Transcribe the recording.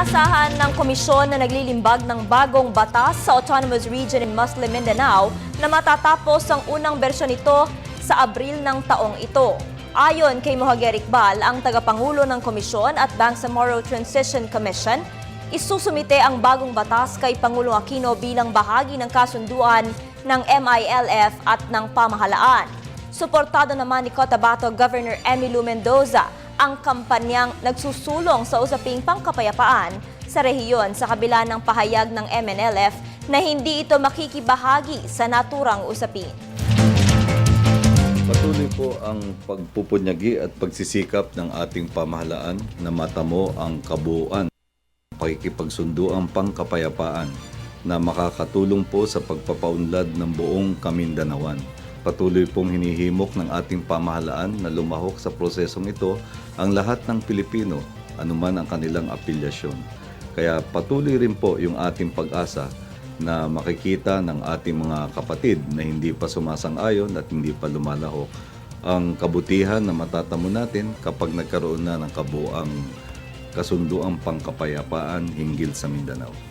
Inaasahan ng komisyon na naglilimbag ng bagong batas sa Autonomous Region in Muslim Mindanao na matatapos ang unang bersyon nito sa Abril ng taong ito. Ayon kay Mohaguer Iqbal, ang tagapangulo ng komisyon at Bangsamoro Transition Commission, isusumite ang bagong batas kay Pangulong Aquino bilang bahagi ng kasunduan ng MILF at ng pamahalaan. Suportado naman ni Cotabato Governor Emilio Mendoza ang kampanyang nagsusulong sa usaping pangkapayapaan sa rehiyon sa kabila ng pahayag ng MNLF na hindi ito makikibahagi sa naturang usapin. Patuloy po ang pagpupunyagi at pagsisikap ng ating pamahalaan na matamo ang kabuuan ng pakikipagsunduang pangkapayapaan na makakatulong po sa pagpapaunlad ng buong Kamindanawan. Patuloy pong hinihimok ng ating pamahalaan na lumahok sa prosesong ito ang lahat ng Pilipino, anuman ang kanilang apilyasyon. Kaya patuloy rin po yung ating pag-asa na makikita ng ating mga kapatid na hindi pa sumasang-ayon at hindi pa lumalahok ang kabutihan na matatamo natin kapag nagkaroon na ng kabuuang kasunduang pangkapayapaan hinggil sa Mindanao.